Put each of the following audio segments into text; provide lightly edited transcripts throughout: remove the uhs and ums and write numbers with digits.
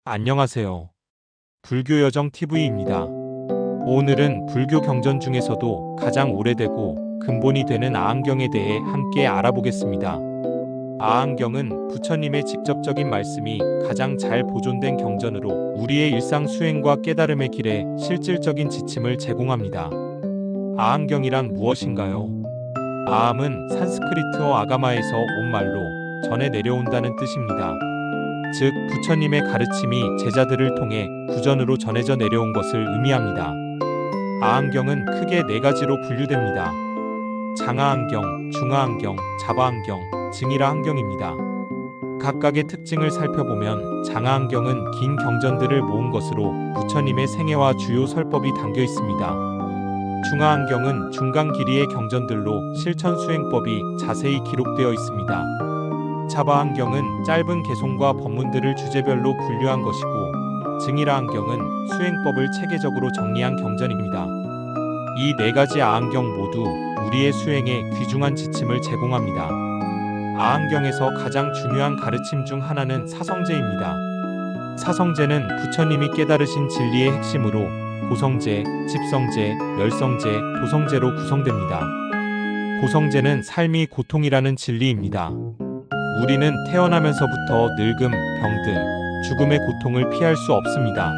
안녕하세요. 불교여정TV입니다. 오늘은 불교 경전 중에서도 가장 오래되고 근본이 되는 아한경에 대해 함께 알아보겠습니다. 아한경은 부처님의 직접적인 말씀이 가장 잘 보존된 경전으로 우리의 일상 수행과 깨달음의 길에 실질적인 지침을 제공합니다. 아한경이란 무엇인가요? 아함은 산스크리트어 아가마에서 온 말로 전해 내려온다는 뜻입니다. 즉, 부처님의 가르침이 제자들을 통해 구전으로 전해져 내려온 것을 의미합니다. 아한경은 크게 네 가지로 분류됩니다. 장아한경, 중아한경, 자바한경, 증일아한경입니다. 각각의 특징을 살펴보면 장아한경은 긴 경전들을 모은 것으로 부처님의 생애와 주요 설법이 담겨 있습니다. 중아한경은 중간 길이의 경전들로 실천 수행법이 자세히 기록되어 있습니다. 자바한경은 짧은 개송과 법문들을 주제별로 분류한 것이고, 증일아한경은 수행법을 체계적으로 정리한 경전입니다. 이 네 가지 아한경 모두 우리의 수행에 귀중한 지침을 제공합니다. 아한경에서 가장 중요한 가르침 중 하나는 사성제입니다. 사성제는 부처님이 깨달으신 진리의 핵심으로 고성제, 집성제, 멸성제, 도성제로 구성됩니다. 고성제는 삶이 고통이라는 진리입니다. 우리는 태어나면서부터 늙음, 병든, 죽음의 고통을 피할 수 없습니다.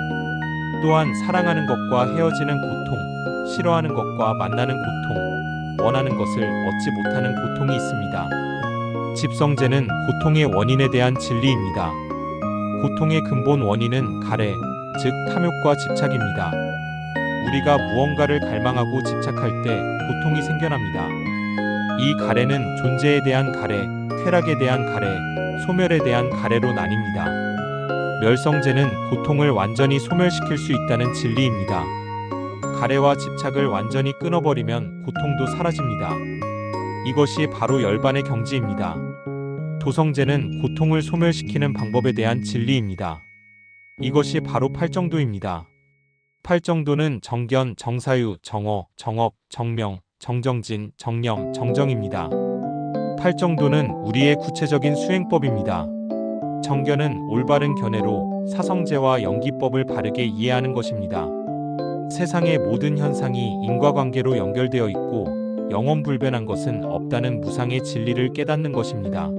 또한 사랑하는 것과 헤어지는 고통, 싫어하는 것과 만나는 고통, 원하는 것을 얻지 못하는 고통이 있습니다. 집성제는 고통의 원인에 대한 진리입니다. 고통의 근본 원인은 가래, 즉 탐욕과 집착입니다. 우리가 무언가를 갈망하고 집착할 때 고통이 생겨납니다. 이 가래는 존재에 대한 가래, 쾌락에 대한 가래, 소멸에 대한 가래로 나뉩니다. 멸성제는 고통을 완전히 소멸시킬 수 있다는 진리입니다. 가래와 집착을 완전히 끊어버리면 고통도 사라집니다. 이것이 바로 열반의 경지입니다. 도성제는 고통을 소멸시키는 방법에 대한 진리입니다. 이것이 바로 팔정도입니다. 팔정도는 정견, 정사유, 정어, 정업, 정명, 정정진, 정념, 정정입니다. 팔정도는 우리의 구체적인 수행법입니다. 정견은 올바른 견해로 사성제와 연기법을 바르게 이해하는 것입니다. 세상의 모든 현상이 인과관계로 연결되어 있고 영원불변한 것은 없다는 무상의 진리를 깨닫는 것입니다.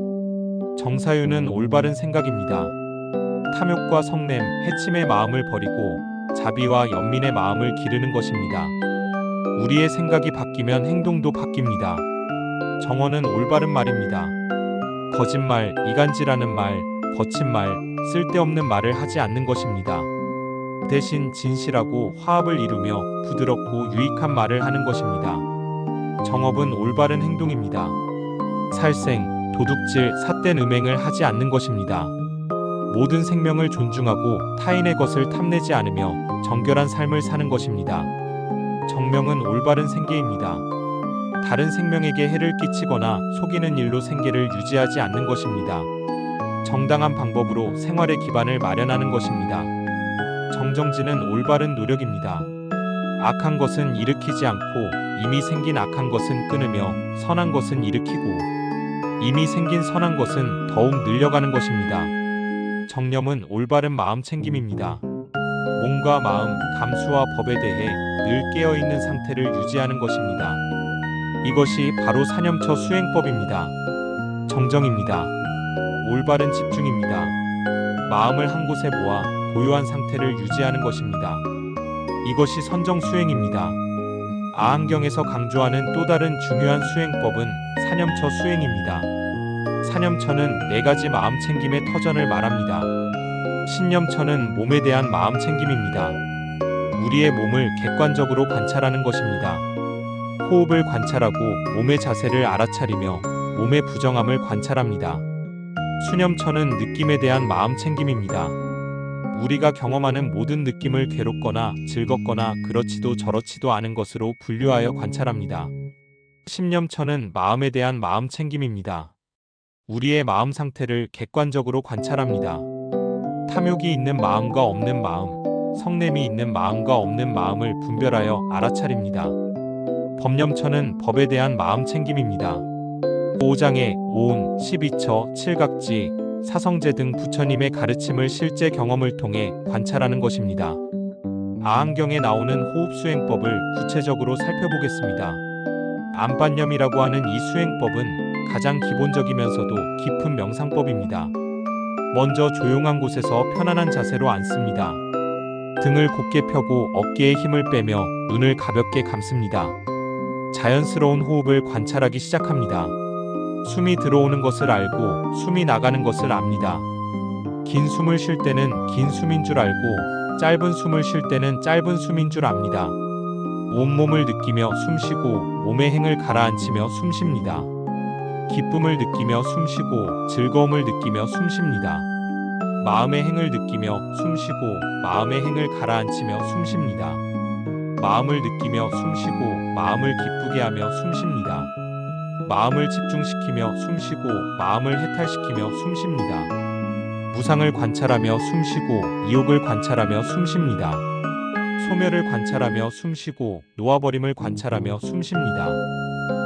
정사유는 올바른 생각입니다. 탐욕과 성냄, 해침의 마음을 버리고 자비와 연민의 마음을 기르는 것입니다. 우리의 생각이 바뀌면 행동도 바뀝니다. 정어는 올바른 말입니다. 거짓말, 이간질하는 말, 거친 말, 쓸데없는 말을 하지 않는 것입니다. 대신 진실하고 화합을 이루며 부드럽고 유익한 말을 하는 것입니다. 정업은 올바른 행동입니다. 살생, 도둑질, 삿된 음행을 하지 않는 것입니다. 모든 생명을 존중하고 타인의 것을 탐내지 않으며 정결한 삶을 사는 것입니다. 정명은 올바른 생계입니다. 다른 생명에게 해를 끼치거나 속이는 일로 생계를 유지하지 않는 것입니다. 정당한 방법으로 생활의 기반을 마련하는 것입니다. 정정진은 올바른 노력입니다. 악한 것은 일으키지 않고 이미 생긴 악한 것은 끊으며 선한 것은 일으키고 이미 생긴 선한 것은 더욱 늘려가는 것입니다. 정념은 올바른 마음 챙김입니다. 몸과 마음, 감수와 법에 대해 늘 깨어있는 상태를 유지하는 것입니다. 이것이 바로 사념처 수행법입니다. 정정입니다. 올바른 집중입니다. 마음을 한 곳에 모아 고요한 상태를 유지하는 것입니다. 이것이 선정 수행입니다. 아한경에서 강조하는 또 다른 중요한 수행법은 사념처 수행입니다. 사념처는 네 가지 마음 챙김의 터전을 말합니다. 신념처는 몸에 대한 마음 챙김입니다. 우리의 몸을 객관적으로 관찰하는 것입니다. 호흡을 관찰하고 몸의 자세를 알아차리며 몸의 부정함을 관찰합니다. 수념처는 느낌에 대한 마음 챙김입니다. 우리가 경험하는 모든 느낌을 괴롭거나 즐겁거나 그렇지도 저렇지도 않은 것으로 분류하여 관찰합니다. 심념처는 마음에 대한 마음 챙김입니다. 우리의 마음 상태를 객관적으로 관찰합니다. 탐욕이 있는 마음과 없는 마음, 성냄이 있는 마음과 없는 마음을 분별하여 알아차립니다. 법념처는 법에 대한 마음 챙김입니다. 5장의 오운, 12처, 칠각지, 사성제 등 부처님의 가르침을 실제 경험을 통해 관찰하는 것입니다. 아안경에 나오는 호흡 수행법을 구체적으로 살펴보겠습니다. 안반념이라고 하는 이 수행법은 가장 기본적이면서도 깊은 명상법입니다. 먼저 조용한 곳에서 편안한 자세로 앉습니다. 등을 곧게 펴고 어깨에 힘을 빼며 눈을 가볍게 감습니다. 자연스러운 호흡을 관찰하기 시작합니다. 숨이 들어오는 것을 알고 숨이 나가는 것을 압니다. 긴 숨을 쉴 때는 긴 숨인 줄 알고 짧은 숨을 쉴 때는 짧은 숨인 줄 압니다. 온몸을 느끼며 숨쉬고 몸의 행을 가라앉히며 숨쉽니다. 기쁨을 느끼며 숨쉬고 즐거움을 느끼며 숨쉽니다. 마음의 행을 느끼며 숨쉬고 마음의 행을 가라앉히며 숨쉽니다. 마음을 느끼며 숨쉬고 마음을 기쁘게 하며 숨쉽니다. 마음을 집중시키며 숨쉬고 마음을 해탈시키며 숨쉽니다. 무상을 관찰하며 숨쉬고 이욕을 관찰하며 숨쉽니다. 소멸을 관찰하며 숨쉬고 놓아버림을 관찰하며 숨쉽니다.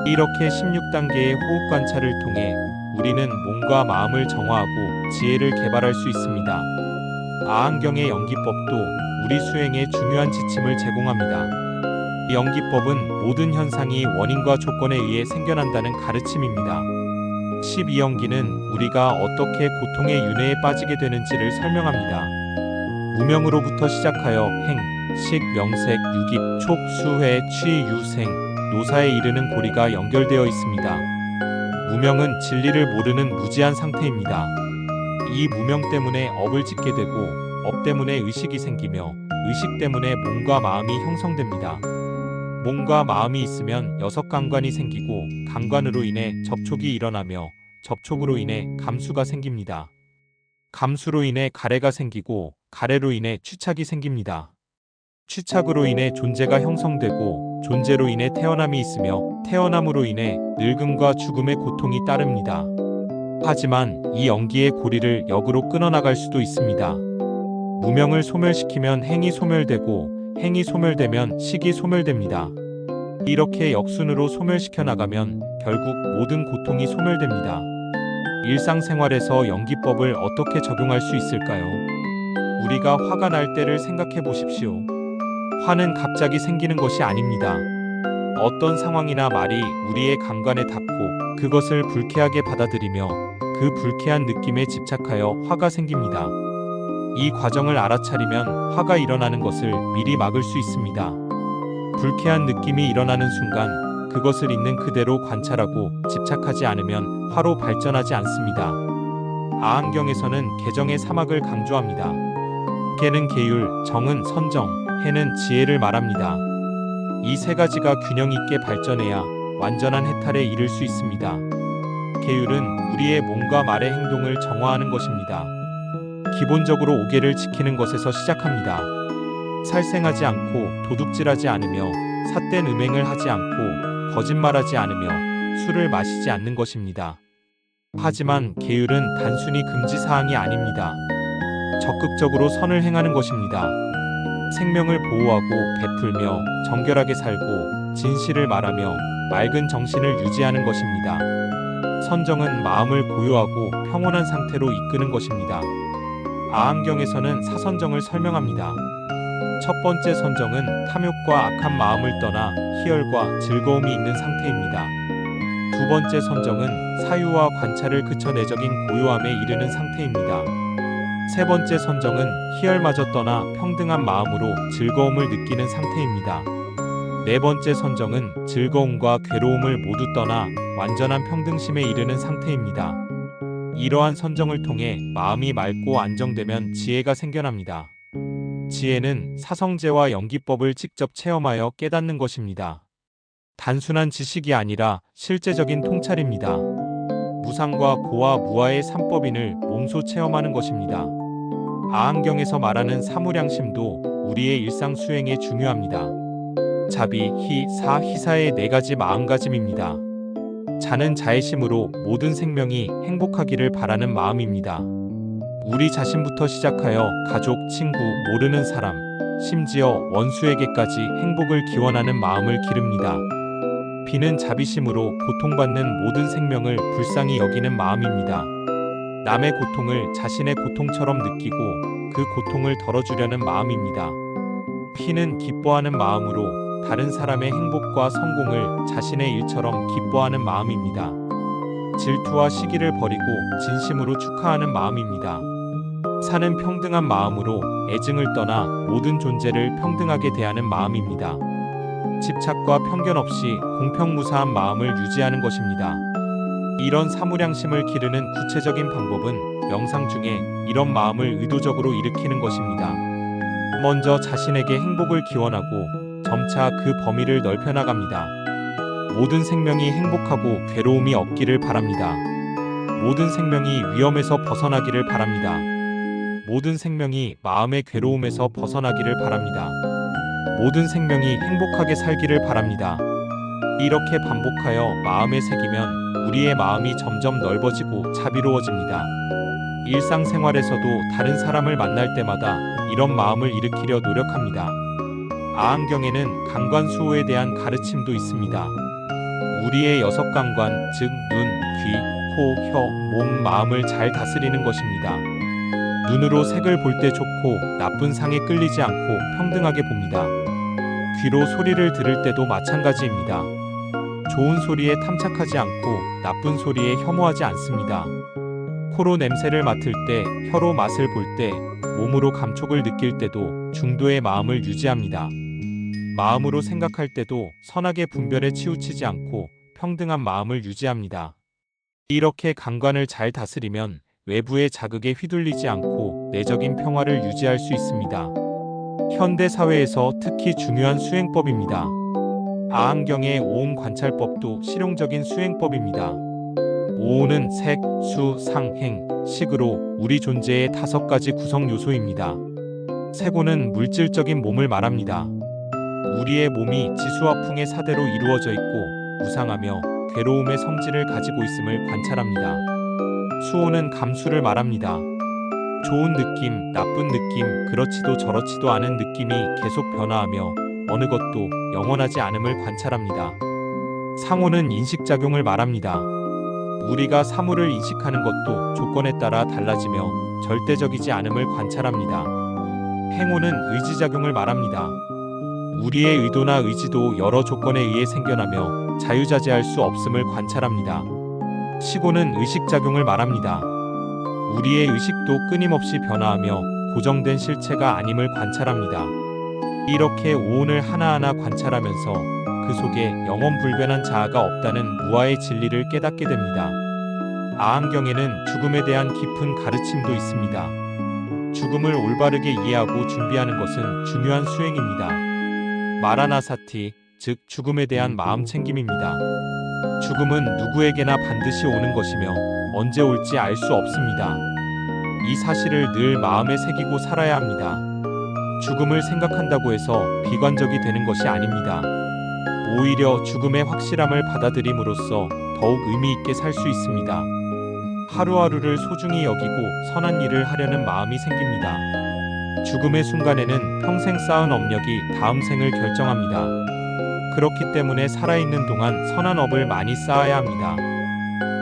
이렇게 16단계의 호흡 관찰을 통해 우리는 몸과 마음을 정화하고 지혜를 개발할 수 있습니다. 아안경의 연기법도 우리 수행에 중요한 지침을 제공합니다. 이 연기법은 모든 현상이 원인과 조건에 의해 생겨난다는 가르침입니다. 12연기는 우리가 어떻게 고통의 윤회에 빠지게 되는지를 설명합니다. 무명으로부터 시작하여 행, 식, 명색, 유깁, 촉, 수회, 취, 유, 생, 노사에 이르는 고리가 연결되어 있습니다. 무명은 진리를 모르는 무지한 상태입니다. 이 무명 때문에 업을 짓게 되고 업 때문에 의식이 생기며 의식 때문에 몸과 마음이 형성됩니다. 몸과 마음이 있으면 6감관이 생기고 감관으로 인해 접촉이 일어나며 접촉으로 인해 감수가 생깁니다. 감수로 인해 가래가 생기고 가래로 인해 취착이 생깁니다. 취착으로 인해 존재가 형성되고 존재로 인해 태어남이 있으며 태어남으로 인해 늙음과 죽음의 고통이 따릅니다. 하지만 이 연기의 고리를 역으로 끊어나갈 수도 있습니다. 무명을 소멸시키면 행이 소멸되고 행이 소멸되면 식이 소멸됩니다. 이렇게 역순으로 소멸시켜 나가면 결국 모든 고통이 소멸됩니다. 일상생활에서 연기법을 어떻게 적용할 수 있을까요? 우리가 화가 날 때를 생각해 보십시오. 화는 갑자기 생기는 것이 아닙니다. 어떤 상황이나 말이 우리의 감관에 닿고 그것을 불쾌하게 받아들이며 그 불쾌한 느낌에 집착하여 화가 생깁니다. 이 과정을 알아차리면 화가 일어나는 것을 미리 막을 수 있습니다. 불쾌한 느낌이 일어나는 순간 그것을 있는 그대로 관찰하고 집착하지 않으면 화로 발전하지 않습니다. 아안경에서는 개정의 3학을 강조합니다. 개는 계율, 정은 선정, 해는 지혜를 말합니다. 이 세 가지가 균형 있게 발전해야 완전한 해탈에 이를 수 있습니다. 계율은 우리의 몸과 말의 행동을 정화하는 것입니다. 기본적으로 5개를 지키는 것에서 시작합니다. 살생하지 않고 도둑질하지 않으며 삿된 음행을 하지 않고 거짓말하지 않으며 술을 마시지 않는 것입니다. 하지만 계율은 단순히 금지 사항이 아닙니다. 적극적으로 선을 행하는 것입니다. 생명을 보호하고 베풀며 정결하게 살고 진실을 말하며 맑은 정신을 유지하는 것입니다. 선정은 마음을 고요하고 평온한 상태로 이끄는 것입니다. 아안경에서는 사선정을 설명합니다. 첫 번째 선정은 탐욕과 악한 마음을 떠나 희열과 즐거움이 있는 상태입니다. 두 번째 선정은 사유와 관찰을 그쳐 내적인 고요함에 이르는 상태입니다. 세 번째 선정은 희열마저 떠나 평등한 마음으로 즐거움을 느끼는 상태입니다. 네 번째 선정은 즐거움과 괴로움을 모두 떠나 완전한 평등심에 이르는 상태입니다. 이러한 선정을 통해 마음이 맑고 안정되면 지혜가 생겨납니다. 지혜는 사성제와 연기법을 직접 체험하여 깨닫는 것입니다. 단순한 지식이 아니라 실제적인 통찰입니다. 무상과 고와 무아의 삼법인을 몸소 체험하는 것입니다. 아안경에서 말하는 사무량심도 우리의 일상 수행에 중요합니다. 자비, 희, 사, 희사의 4가지 마음가짐입니다. 자는 자애심으로 모든 생명이 행복하기를 바라는 마음입니다. 우리 자신부터 시작하여 가족, 친구, 모르는 사람, 심지어 원수에게까지 행복을 기원하는 마음을 기릅니다. 비는 자비심으로 고통받는 모든 생명을 불쌍히 여기는 마음입니다. 남의 고통을 자신의 고통처럼 느끼고 그 고통을 덜어주려는 마음입니다. P는 기뻐하는 마음으로 다른 사람의 행복과 성공을 자신의 일처럼 기뻐하는 마음입니다. 질투와 시기를 버리고 진심으로 축하하는 마음입니다. 사는 평등한 마음으로 애증을 떠나 모든 존재를 평등하게 대하는 마음입니다. 집착과 편견 없이 공평무사한 마음을 유지하는 것입니다. 이런 사무량심을 기르는 구체적인 방법은 명상 중에 이런 마음을 의도적으로 일으키는 것입니다. 먼저 자신에게 행복을 기원하고 점차 그 범위를 넓혀 나갑니다. 모든 생명이 행복하고 괴로움이 없기를 바랍니다. 모든 생명이 위험에서 벗어나기를 바랍니다. 모든 생명이 마음의 괴로움에서 벗어나기를 바랍니다. 모든 생명이 행복하게 살기를 바랍니다. 이렇게 반복하여 마음에 새기면 우리의 마음이 점점 넓어지고 자비로워집니다. 일상생활에서도 다른 사람을 만날 때마다 이런 마음을 일으키려 노력합니다. 아한경에는 감관수호에 대한 가르침도 있습니다. 우리의 6감관, 즉 눈, 귀, 코, 혀, 몸, 마음을 잘 다스리는 것입니다. 눈으로 색을 볼 때 좋고 나쁜 상에 끌리지 않고 평등하게 봅니다. 귀로 소리를 들을 때도 마찬가지입니다. 좋은 소리에 탐착하지 않고 나쁜 소리에 혐오하지 않습니다. 코로 냄새를 맡을 때, 혀로 맛을 볼 때, 몸으로 감촉을 느낄 때도 중도의 마음을 유지합니다. 마음으로 생각할 때도 선하게 분별에 치우치지 않고 평등한 마음을 유지합니다. 이렇게 감관을 잘 다스리면 외부의 자극에 휘둘리지 않고 내적인 평화를 유지할 수 있습니다. 현대 사회에서 특히 중요한 수행법입니다. 아한경의 오온 관찰법도 실용적인 수행법입니다. 오온은 색, 수, 상, 행, 식으로 우리 존재의 5가지 구성 요소입니다. 색오는 물질적인 몸을 말합니다. 우리의 몸이 지수와 풍의 사대로 이루어져 있고 무상하며 괴로움의 성질을 가지고 있음을 관찰합니다. 수오는 감수를 말합니다. 좋은 느낌, 나쁜 느낌, 그렇지도 저렇지도 않은 느낌이 계속 변화하며 어느 것도 영원하지 않음을 관찰합니다. 상오는 인식작용을 말합니다. 우리가 사물을 인식하는 것도 조건에 따라 달라지며 절대적이지 않음을 관찰합니다. 행오는 의지작용을 말합니다. 우리의 의도나 의지도 여러 조건에 의해 생겨나며 자유자재할 수 없음을 관찰합니다. 식오는 의식작용을 말합니다. 우리의 의식도 끊임없이 변화하며 고정된 실체가 아님을 관찰합니다. 이렇게 오온을 하나하나 관찰하면서 그 속에 영원불변한 자아가 없다는 무아의 진리를 깨닫게 됩니다. 아한경에는 죽음에 대한 깊은 가르침도 있습니다. 죽음을 올바르게 이해하고 준비하는 것은 중요한 수행입니다. 마라나사티, 즉 죽음에 대한 마음 챙김입니다. 죽음은 누구에게나 반드시 오는 것이며 언제 올지 알 수 없습니다. 이 사실을 늘 마음에 새기고 살아야 합니다. 죽음을 생각한다고 해서 비관적이 되는 것이 아닙니다. 오히려 죽음의 확실함을 받아들임으로써 더욱 의미 있게 살 수 있습니다. 하루하루를 소중히 여기고 선한 일을 하려는 마음이 생깁니다. 죽음의 순간에는 평생 쌓은 업력이 다음 생을 결정합니다. 그렇기 때문에 살아있는 동안 선한 업을 많이 쌓아야 합니다.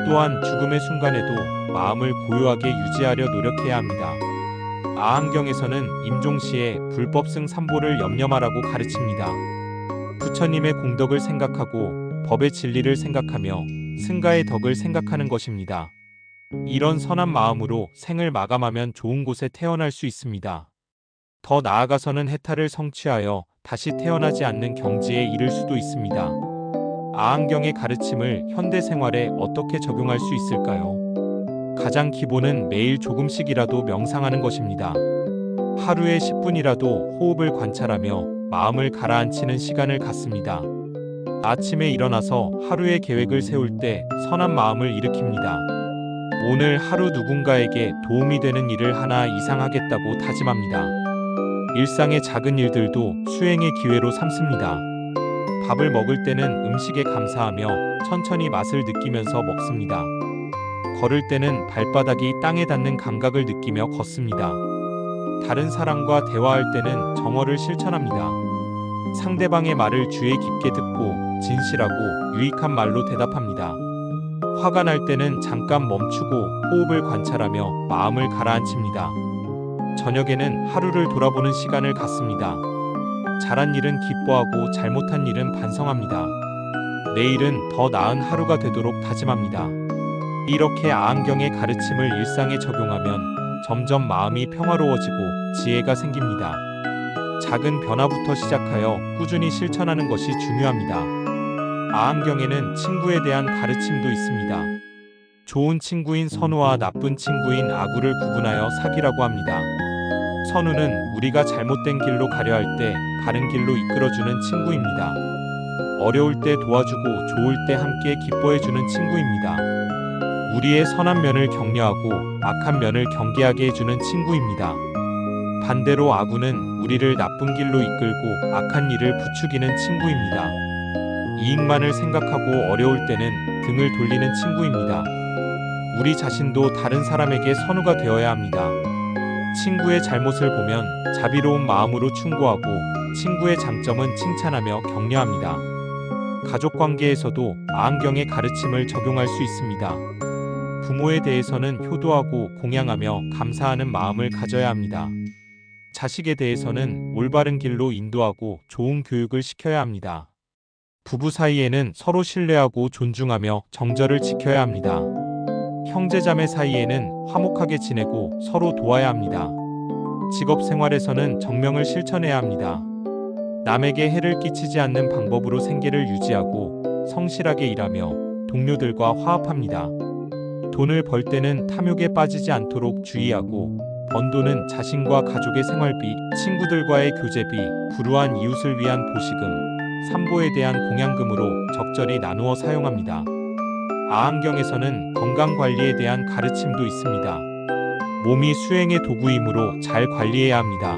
또한 죽음의 순간에도 마음을 고요하게 유지하려 노력해야 합니다. 아한경에서는 임종시에 불법승 삼보를 염려하라고 가르칩니다. 부처님의 공덕을 생각하고 법의 진리를 생각하며 승가의 덕을 생각하는 것입니다. 이런 선한 마음으로 생을 마감하면 좋은 곳에 태어날 수 있습니다. 더 나아가서는 해탈을 성취하여 다시 태어나지 않는 경지에 이를 수도 있습니다. 아한경의 가르침을 현대 생활에 어떻게 적용할 수 있을까요? 가장 기본은 매일 조금씩이라도 명상하는 것입니다. 하루에 10분이라도 호흡을 관찰하며 마음을 가라앉히는 시간을 갖습니다. 아침에 일어나서 하루의 계획을 세울 때 선한 마음을 일으킵니다. 오늘 하루 누군가에게 도움이 되는 일을 하나 이상 하겠다고 다짐합니다. 일상의 작은 일들도 수행의 기회로 삼습니다. 밥을 먹을 때는 음식에 감사하며 천천히 맛을 느끼면서 먹습니다. 걸을 때는 발바닥이 땅에 닿는 감각을 느끼며 걷습니다. 다른 사람과 대화할 때는 정어를 실천합니다. 상대방의 말을 주의 깊게 듣고 진실하고 유익한 말로 대답합니다. 화가 날 때는 잠깐 멈추고 호흡을 관찰하며 마음을 가라앉힙니다. 저녁에는 하루를 돌아보는 시간을 갖습니다. 잘한 일은 기뻐하고 잘못한 일은 반성합니다. 내일은 더 나은 하루가 되도록 다짐합니다. 이렇게 아한경의 가르침을 일상에 적용하면 점점 마음이 평화로워지고 지혜가 생깁니다. 작은 변화부터 시작하여 꾸준히 실천하는 것이 중요합니다. 아한경에는 친구에 대한 가르침도 있습니다. 좋은 친구인 선우와 나쁜 친구인 아구를 구분하여 사귀라고 합니다. 선우는 우리가 잘못된 길로 가려 할 때 바른 길로 이끌어주는 친구입니다. 어려울 때 도와주고 좋을 때 함께 기뻐해주는 친구입니다. 우리의 선한 면을 격려하고 악한 면을 경계하게 해주는 친구입니다. 반대로 아구는 우리를 나쁜 길로 이끌고 악한 일을 부추기는 친구입니다. 이익만을 생각하고 어려울 때는 등을 돌리는 친구입니다. 우리 자신도 다른 사람에게 선우가 되어야 합니다. 친구의 잘못을 보면 자비로운 마음으로 충고하고 친구의 장점은 칭찬하며 격려합니다. 가족 관계에서도 아한경의 가르침을 적용할 수 있습니다. 부모에 대해서는 효도하고 공양하며 감사하는 마음을 가져야 합니다. 자식에 대해서는 올바른 길로 인도하고 좋은 교육을 시켜야 합니다. 부부 사이에는 서로 신뢰하고 존중하며 정절을 지켜야 합니다. 형제자매 사이에는 화목하게 지내고 서로 도와야 합니다. 직업 생활에서는 정명을 실천해야 합니다. 남에게 해를 끼치지 않는 방법으로 생계를 유지하고 성실하게 일하며 동료들과 화합합니다. 돈을 벌 때는 탐욕에 빠지지 않도록 주의하고 번 돈은 자신과 가족의 생활비, 친구들과의 교재비, 불우한 이웃을 위한 보시금, 산보에 대한 공양금으로 적절히 나누어 사용합니다. 아한경에서는 건강관리에 대한 가르침도 있습니다. 몸이 수행의 도구이므로 잘 관리해야 합니다.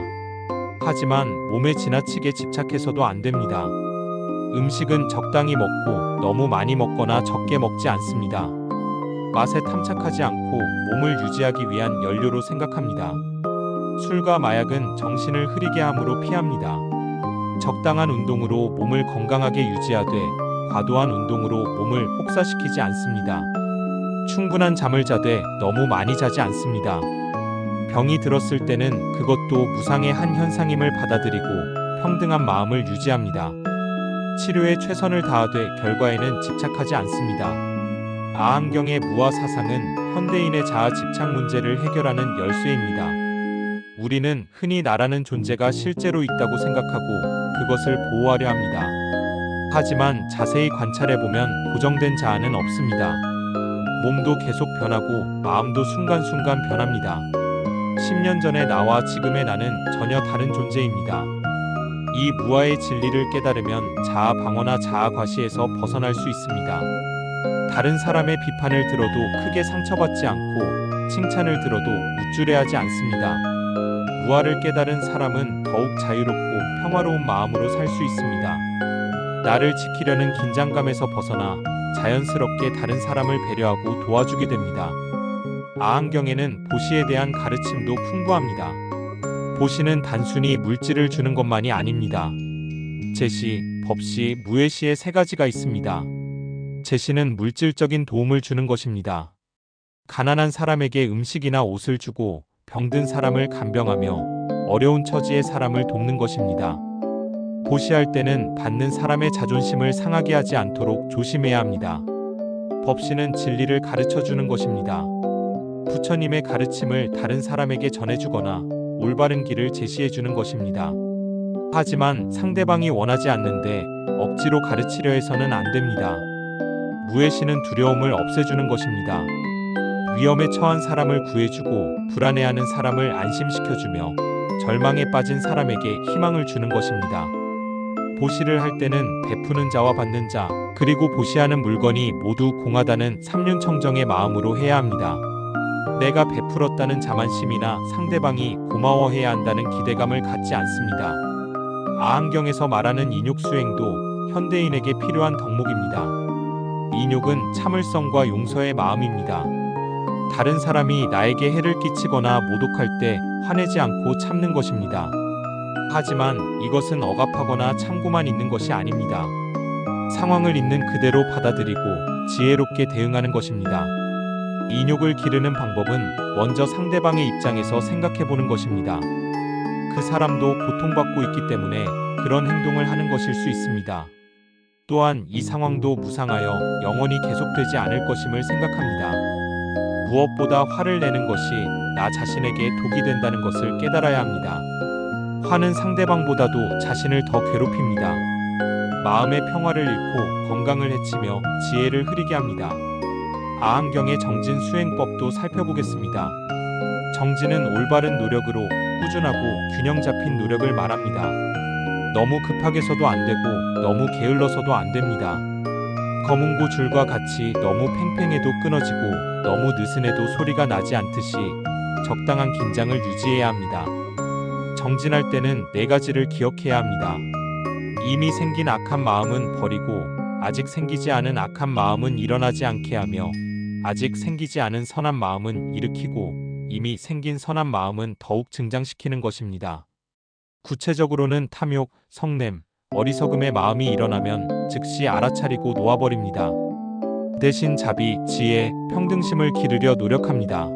하지만 몸에 지나치게 집착해서도 안 됩니다. 음식은 적당히 먹고 너무 많이 먹거나 적게 먹지 않습니다. 맛에 탐착하지 않고 몸을 유지하기 위한 연료로 생각합니다. 술과 마약은 정신을 흐리게 함으로 피합니다. 적당한 운동으로 몸을 건강하게 유지하되 과도한 운동으로 몸을 혹사시키지 않습니다. 충분한 잠을 자되 너무 많이 자지 않습니다. 병이 들었을 때는 그것도 무상의 한 현상임을 받아들이고 평등한 마음을 유지합니다. 치료에 최선을 다하되 결과에는 집착하지 않습니다. 아한경의 무아 사상은 현대인의 자아 집착 문제를 해결하는 열쇠입니다. 우리는 흔히 나라는 존재가 실제로 있다고 생각하고 그것을 보호하려 합니다. 하지만 자세히 관찰해보면 고정된 자아는 없습니다. 몸도 계속 변하고 마음도 순간순간 변합니다. 10년 전의 나와 지금의 나는 전혀 다른 존재입니다. 이 무아의 진리를 깨달으면 자아 방어나 자아 과시에서 벗어날 수 있습니다. 다른 사람의 비판을 들어도 크게 상처받지 않고 칭찬을 들어도 우쭐해하지 않습니다. 무아를 깨달은 사람은 더욱 자유롭고 평화로운 마음으로 살 수 있습니다. 나를 지키려는 긴장감에서 벗어나 자연스럽게 다른 사람을 배려하고 도와주게 됩니다. 아한경에는 보시에 대한 가르침도 풍부합니다. 보시는 단순히 물질을 주는 것만이 아닙니다. 제시, 법시, 무예시의 세 가지가 있습니다. 제시는 물질적인 도움을 주는 것입니다. 가난한 사람에게 음식이나 옷을 주고 병든 사람을 간병하며 어려운 처지의 사람을 돕는 것입니다. 보시할 때는 받는 사람의 자존심을 상하게 하지 않도록 조심해야 합니다. 법시는 진리를 가르쳐 주는 것입니다. 부처님의 가르침을 다른 사람에게 전해주거나 올바른 길을 제시해 주는 것입니다. 하지만 상대방이 원하지 않는데 억지로 가르치려 해서는 안 됩니다. 무예시는 두려움을 없애주는 것입니다. 위험에 처한 사람을 구해주고 불안해하는 사람을 안심시켜주며 절망에 빠진 사람에게 희망을 주는 것입니다. 보시를 할 때는 베푸는 자와 받는 자, 그리고 보시하는 물건이 모두 공하다는 삼륜청정의 마음으로 해야 합니다. 내가 베풀었다는 자만심이나 상대방이 고마워해야 한다는 기대감을 갖지 않습니다. 아한경에서 말하는 인욕수행도 현대인에게 필요한 덕목입니다. 인욕은 참을성과 용서의 마음입니다. 다른 사람이 나에게 해를 끼치거나 모독할 때 화내지 않고 참는 것입니다. 하지만 이것은 억압하거나 참고만 있는 것이 아닙니다. 상황을 있는 그대로 받아들이고 지혜롭게 대응하는 것입니다. 인욕을 기르는 방법은 먼저 상대방의 입장에서 생각해 보는 것입니다. 그 사람도 고통받고 있기 때문에 그런 행동을 하는 것일 수 있습니다. 또한 이 상황도 무상하여 영원히 계속되지 않을 것임을 생각합니다. 무엇보다 화를 내는 것이 나 자신에게 독이 된다는 것을 깨달아야 합니다. 화는 상대방보다도 자신을 더 괴롭힙니다. 마음의 평화를 잃고 건강을 해치며 지혜를 흐리게 합니다. 아항경의 정진 수행법도 살펴보겠습니다. 정진은 올바른 노력으로 꾸준하고 균형 잡힌 노력을 말합니다. 너무 급하게서도 안 되고 너무 게을러서도 안 됩니다. 검은고 줄과 같이 너무 팽팽해도 끊어지고 너무 느슨해도 소리가 나지 않듯이 적당한 긴장을 유지해야 합니다. 정진할 때는 네 가지를 기억해야 합니다. 이미 생긴 악한 마음은 버리고 아직 생기지 않은 악한 마음은 일어나지 않게 하며 아직 생기지 않은 선한 마음은 일으키고 이미 생긴 선한 마음은 더욱 증장시키는 것입니다. 구체적으로는 탐욕, 성냄, 어리석음의 마음이 일어나면 즉시 알아차리고 놓아버립니다. 대신 자비, 지혜, 평등심을 기르려 노력합니다.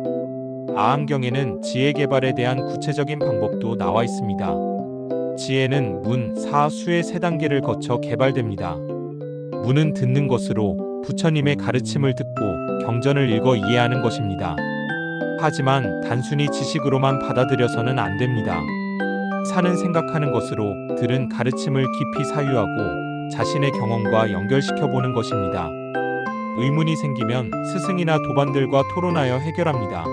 아항경에는 지혜 개발에 대한 구체적인 방법도 나와 있습니다. 지혜는 문, 사, 수의 세 단계를 거쳐 개발됩니다. 문은 듣는 것으로 부처님의 가르침을 듣고 경전을 읽어 이해하는 것입니다. 하지만 단순히 지식으로만 받아들여서는 안 됩니다. 사는 생각하는 것으로 들은 가르침을 깊이 사유하고 자신의 경험과 연결시켜 보는 것입니다. 의문이 생기면 스승이나 도반들과 토론하여 해결합니다.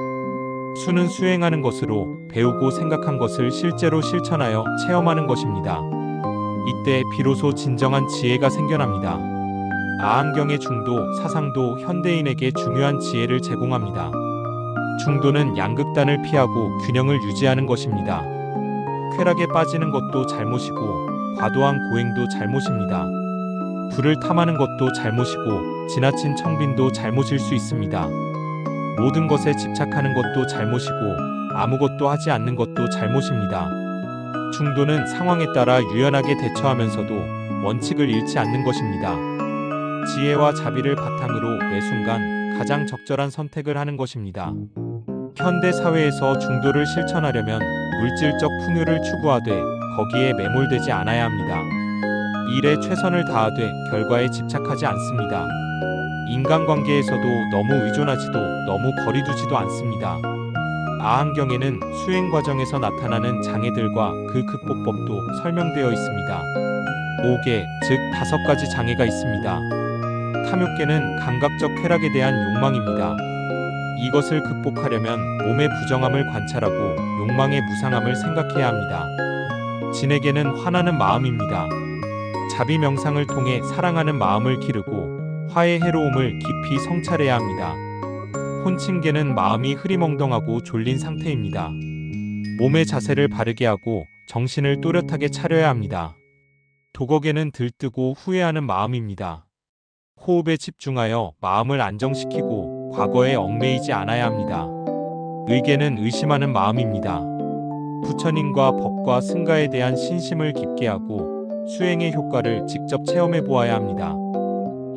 수는 수행하는 것으로 배우고 생각한 것을 실제로 실천하여 체험하는 것입니다. 이때 비로소 진정한 지혜가 생겨납니다. 아항경의 중도, 사상도 현대인에게 중요한 지혜를 제공합니다. 중도는 양극단을 피하고 균형을 유지하는 것입니다. 쾌락에 빠지는 것도 잘못이고 과도한 고행도 잘못입니다. 불을 탐하는 것도 잘못이고 지나친 청빈도 잘못일 수 있습니다. 모든 것에 집착하는 것도 잘못이고 아무것도 하지 않는 것도 잘못입니다. 중도는 상황에 따라 유연하게 대처하면서도 원칙을 잃지 않는 것입니다. 지혜와 자비를 바탕으로 매 순간 가장 적절한 선택을 하는 것입니다. 현대 사회에서 중도를 실천하려면 물질적 풍요를 추구하되 거기에 매몰되지 않아야 합니다. 일에 최선을 다하되 결과에 집착하지 않습니다. 인간관계에서도 너무 의존하지도 너무 거리두지도 않습니다. 아항경에는 수행 과정에서 나타나는 장애들과 그 극복법도 설명되어 있습니다. 5개, 즉 5가지 장애가 있습니다. 탐욕계는 감각적 쾌락에 대한 욕망입니다. 이것을 극복하려면 몸의 부정함을 관찰하고 욕망의 무상함을 생각해야 합니다. 진에게는 화나는 마음입니다. 자비 명상을 통해 사랑하는 마음을 기르고 화의 해로움을 깊이 성찰해야 합니다. 혼친계는 마음이 흐리멍덩하고 졸린 상태입니다. 몸의 자세를 바르게 하고 정신을 또렷하게 차려야 합니다. 도거계는 들뜨고 후회하는 마음입니다. 호흡에 집중하여 마음을 안정시키고 과거에 얽매이지 않아야 합니다. 의계는 의심하는 마음입니다. 부처님과 법과 승가에 대한 신심을 깊게 하고 수행의 효과를 직접 체험해 보아야 합니다.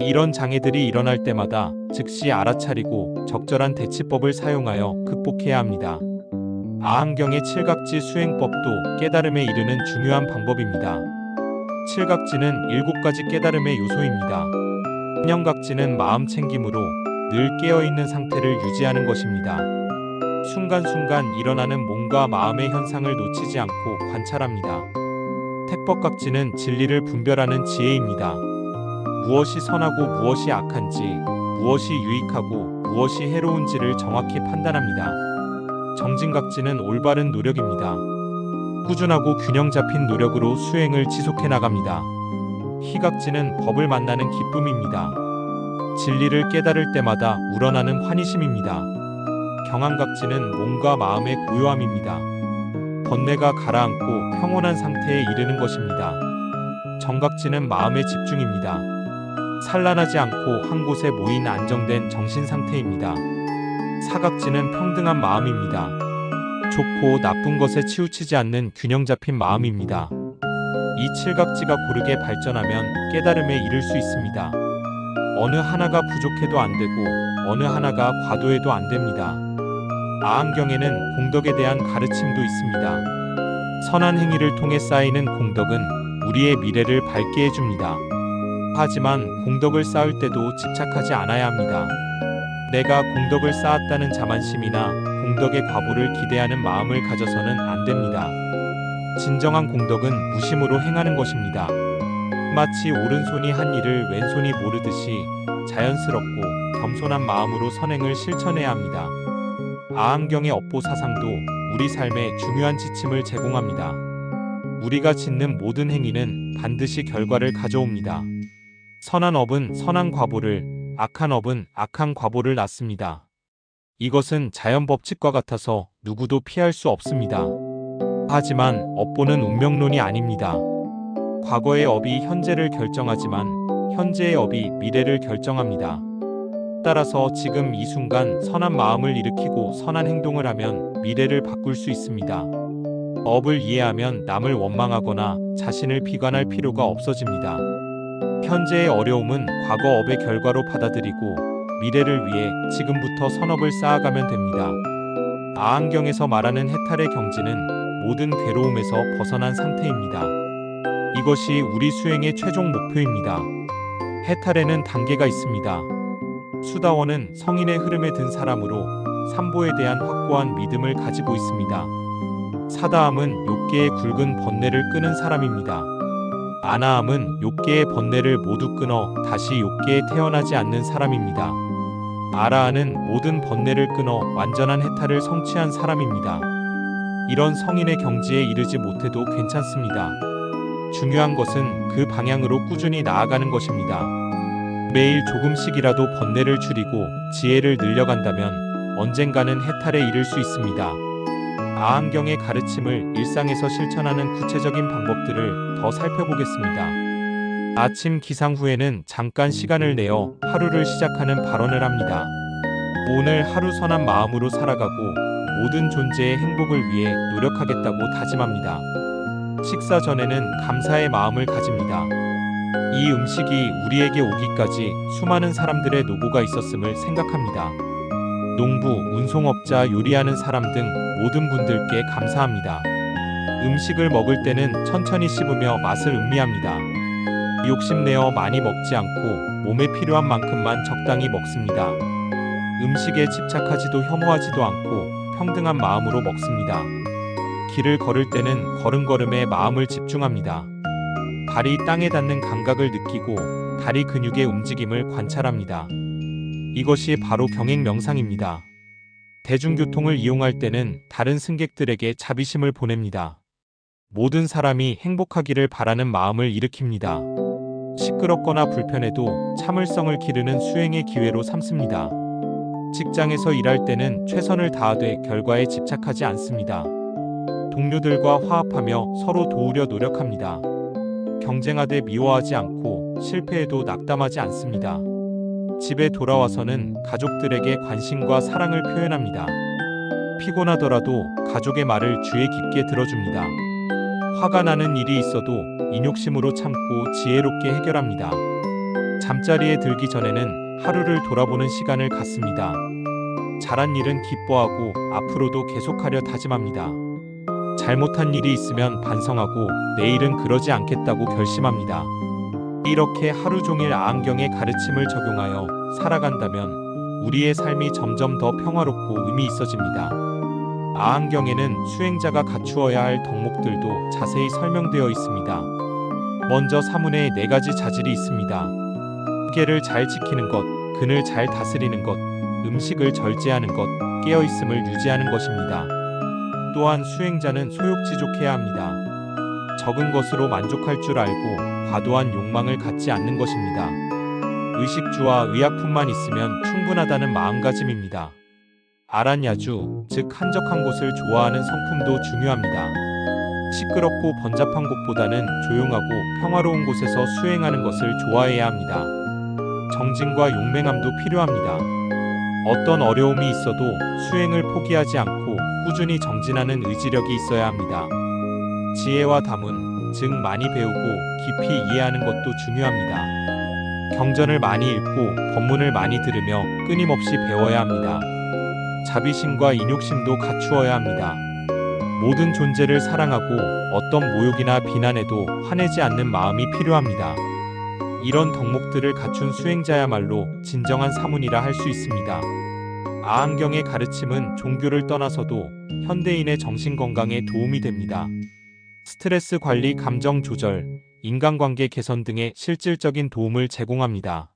이런 장애들이 일어날 때마다 즉시 알아차리고 적절한 대치법을 사용하여 극복해야 합니다. 아항경의 칠각지 수행법도 깨달음에 이르는 중요한 방법입니다. 칠각지는 7가지 깨달음의 요소입니다. 신념각지는 마음 챙김으로 늘 깨어있는 상태를 유지하는 것입니다. 순간순간 일어나는 몸과 마음의 현상을 놓치지 않고 관찰합니다. 택법각지는 진리를 분별하는 지혜입니다. 무엇이 선하고 무엇이 악한지, 무엇이 유익하고 무엇이 해로운지를 정확히 판단합니다. 정진각지는 올바른 노력입니다. 꾸준하고 균형 잡힌 노력으로 수행을 지속해 나갑니다. 희각지는 법을 만나는 기쁨입니다. 진리를 깨달을 때마다 우러나는 환희심입니다. 경안각지는 몸과 마음의 고요함입니다. 번뇌가 가라앉고 평온한 상태에 이르는 것입니다. 정각지는 마음의 집중입니다. 산란하지 않고 한 곳에 모인 안정된 정신 상태입니다. 사각지는 평등한 마음입니다. 좋고 나쁜 것에 치우치지 않는 균형 잡힌 마음입니다. 이 칠각지가 고르게 발전하면 깨달음에 이를 수 있습니다. 어느 하나가 부족해도 안 되고 어느 하나가 과도해도 안 됩니다. 아안경에는 공덕에 대한 가르침도 있습니다. 선한 행위를 통해 쌓이는 공덕은 우리의 미래를 밝게 해줍니다. 하지만 공덕을 쌓을 때도 집착하지 않아야 합니다. 내가 공덕을 쌓았다는 자만심이나 공덕의 과보를 기대하는 마음을 가져서는 안 됩니다. 진정한 공덕은 무심으로 행하는 것입니다. 마치 오른손이 한 일을 왼손이 모르듯이 자연스럽고 겸손한 마음으로 선행을 실천해야 합니다. 아안경의 업보 사상도 우리 삶에 중요한 지침을 제공합니다. 우리가 짓는 모든 행위는 반드시 결과를 가져옵니다. 선한 업은 선한 과보를, 악한 업은 악한 과보를 낳습니다. 이것은 자연 법칙과 같아서 누구도 피할 수 없습니다. 하지만 업보는 운명론이 아닙니다. 과거의 업이 현재를 결정하지만 현재의 업이 미래를 결정합니다. 따라서 지금 이 순간 선한 마음을 일으키고 선한 행동을 하면 미래를 바꿀 수 있습니다. 업을 이해하면 남을 원망하거나 자신을 비관할 필요가 없어집니다. 현재의 어려움은 과거 업의 결과로 받아들이고 미래를 위해 지금부터 선업을 쌓아가면 됩니다. 아안경에서 말하는 해탈의 경지는 모든 괴로움에서 벗어난 상태입니다. 이것이 우리 수행의 최종 목표입니다. 해탈에는 단계가 있습니다. 수다원은 성인의 흐름에 든 사람으로 삼보에 대한 확고한 믿음을 가지고 있습니다. 사다함은 욥계의 굵은 번뇌를 끄는 사람입니다. 아나함은 욥계의 번뇌를 모두 끊어 다시 욥계에 태어나지 않는 사람입니다. 아라한은 모든 번뇌를 끊어 완전한 해탈을 성취한 사람입니다. 이런 성인의 경지에 이르지 못해도 괜찮습니다. 중요한 것은 그 방향으로 꾸준히 나아가는 것입니다. 매일 조금씩이라도 번뇌를 줄이고 지혜를 늘려간다면 언젠가는 해탈에 이를 수 있습니다. 아안경의 가르침을 일상에서 실천하는 구체적인 방법들을 더 살펴보겠습니다. 아침 기상 후에는 잠깐 시간을 내어 하루를 시작하는 발언을 합니다. 오늘 하루 선한 마음으로 살아가고 모든 존재의 행복을 위해 노력하겠다고 다짐합니다. 식사 전에는 감사의 마음을 가집니다. 이 음식이 우리에게 오기까지 수많은 사람들의 노고가 있었음을 생각합니다. 농부, 운송업자, 요리하는 사람 등 모든 분들께 감사합니다. 음식을 먹을 때는 천천히 씹으며 맛을 음미합니다. 욕심내어 많이 먹지 않고 몸에 필요한 만큼만 적당히 먹습니다. 음식에 집착하지도 혐오하지도 않고 평등한 마음으로 먹습니다. 길을 걸을 때는 걸음걸음에 마음을 집중합니다. 발이 땅에 닿는 감각을 느끼고 다리 근육의 움직임을 관찰합니다. 이것이 바로 경행 명상입니다. 대중교통을 이용할 때는 다른 승객들에게 자비심을 보냅니다. 모든 사람이 행복하기를 바라는 마음을 일으킵니다. 시끄럽거나 불편해도 참을성을 기르는 수행의 기회로 삼습니다. 직장에서 일할 때는 최선을 다하되 결과에 집착하지 않습니다. 동료들과 화합하며 서로 도우려 노력합니다. 경쟁하되 미워하지 않고 실패해도 낙담하지 않습니다. 집에 돌아와서는 가족들에게 관심과 사랑을 표현합니다. 피곤하더라도 가족의 말을 주의 깊게 들어줍니다. 화가 나는 일이 있어도 인욕심으로 참고 지혜롭게 해결합니다. 잠자리에 들기 전에는 하루를 돌아보는 시간을 갖습니다. 잘한 일은 기뻐하고 앞으로도 계속하려 다짐합니다. 잘못한 일이 있으면 반성하고 내일은 그러지 않겠다고 결심합니다. 이렇게 하루 종일 아안경의 가르침을 적용하여 살아간다면 우리의 삶이 점점 더 평화롭고 의미 있어집니다. 아안경에는 수행자가 갖추어야 할 덕목들도 자세히 설명되어 있습니다. 먼저 사문에 4가지 자질이 있습니다. 계를 잘 지키는 것, 근을 잘 다스리는 것, 음식을 절제하는 것, 깨어있음을 유지하는 것입니다. 또한 수행자는 소욕지족해야 합니다. 적은 것으로 만족할 줄 알고 과도한 욕망을 갖지 않는 것입니다. 의식주와 의약품만 있으면 충분하다는 마음가짐입니다. 아란야주, 즉 한적한 곳을 좋아하는 성품도 중요합니다. 시끄럽고 번잡한 곳보다는 조용하고 평화로운 곳에서 수행하는 것을 좋아해야 합니다. 정진과 용맹함도 필요합니다. 어떤 어려움이 있어도 수행을 포기하지 않고 꾸준히 정진하는 의지력이 있어야 합니다. 지혜와 담은, 즉 많이 배우고 깊이 이해하는 것도 중요합니다. 경전을 많이 읽고 법문을 많이 들으며 끊임없이 배워야 합니다. 자비심과 인욕심도 갖추어야 합니다. 모든 존재를 사랑하고 어떤 모욕이나 비난에도 화내지 않는 마음이 필요합니다. 이런 덕목들을 갖춘 수행자야말로 진정한 사문이라 할 수 있습니다. 아한경의 가르침은 종교를 떠나서도 현대인의 정신 건강에 도움이 됩니다. 스트레스 관리, 감정 조절, 인간관계 개선 등의 실질적인 도움을 제공합니다.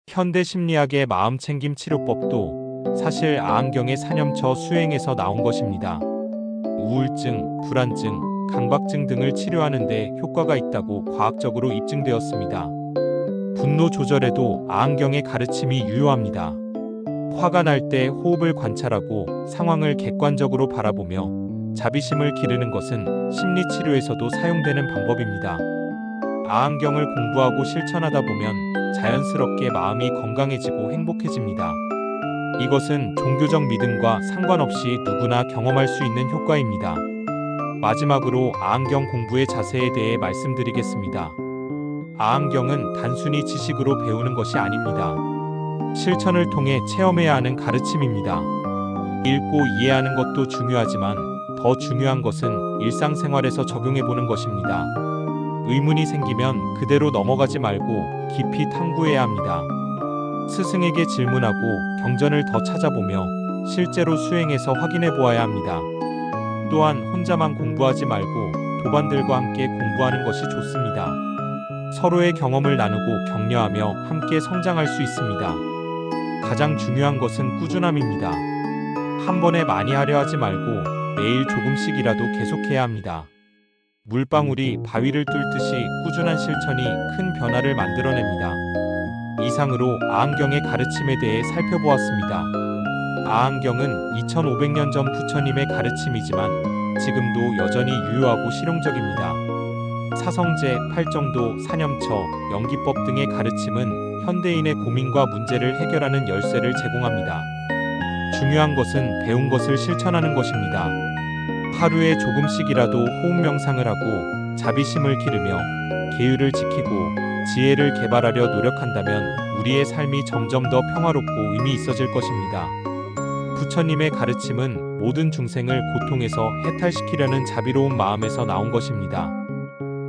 현대 심리학의 마음챙김 치료법도 사실 아한경의 사념처 수행에서 나온 것입니다. 우울증, 불안증, 강박증 등을 치료하는 데 효과가 있다고 과학적으로 입증되었습니다. 분노 조절에도 아한경의 가르침이 유효합니다. 화가 날 때 호흡을 관찰하고 상황을 객관적으로 바라보며 자비심을 기르는 것은 심리치료에서도 사용되는 방법입니다. 아한경을 공부하고 실천하다 보면 자연스럽게 마음이 건강해지고 행복해집니다. 이것은 종교적 믿음과 상관없이 누구나 경험할 수 있는 효과입니다. 마지막으로 아한경 공부의 자세에 대해 말씀드리겠습니다. 아한경은 단순히 지식으로 배우는 것이 아닙니다. 실천을 통해 체험해야 하는 가르침입니다. 읽고 이해하는 것도 중요하지만 더 중요한 것은 일상생활에서 적용해보는 것입니다. 의문이 생기면 그대로 넘어가지 말고 깊이 탐구해야 합니다. 스승에게 질문하고 경전을 더 찾아보며 실제로 수행해서 확인해 보아야 합니다. 또한 혼자만 공부하지 말고 도반들과 함께 공부하는 것이 좋습니다. 서로의 경험을 나누고 격려하며 함께 성장할 수 있습니다. 가장 중요한 것은 꾸준함입니다. 한 번에 많이 하려 하지 말고 매일 조금씩이라도 계속해야 합니다. 물방울이 바위를 뚫듯이 꾸준한 실천이 큰 변화를 만들어냅니다. 이상으로 아한경의 가르침에 대해 살펴보았습니다. 아한경은 2500년 전 부처님의 가르침이지만 지금도 여전히 유효하고 실용적입니다. 사성제, 팔정도, 사념처, 연기법 등의 가르침은 현대인의 고민과 문제를 해결하는 열쇠를 제공합니다. 중요한 것은 배운 것을 실천하는 것입니다. 하루에 조금씩이라도 호흡 명상을 하고 자비심을 기르며 계율을 지키고 지혜를 개발하려 노력한다면 우리의 삶이 점점 더 평화롭고 의미 있어질 것입니다. 부처님의 가르침은 모든 중생을 고통에서 해탈시키려는 자비로운 마음에서 나온 것입니다.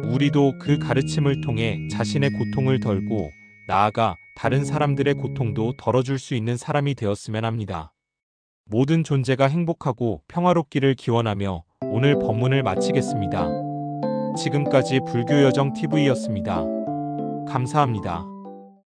우리도 그 가르침을 통해 자신의 고통을 덜고 나아가 다른 사람들의 고통도 덜어줄 수 있는 사람이 되었으면 합니다. 모든 존재가 행복하고 평화롭기를 기원하며 오늘 법문을 마치겠습니다. 지금까지 불교여정TV였습니다. 감사합니다.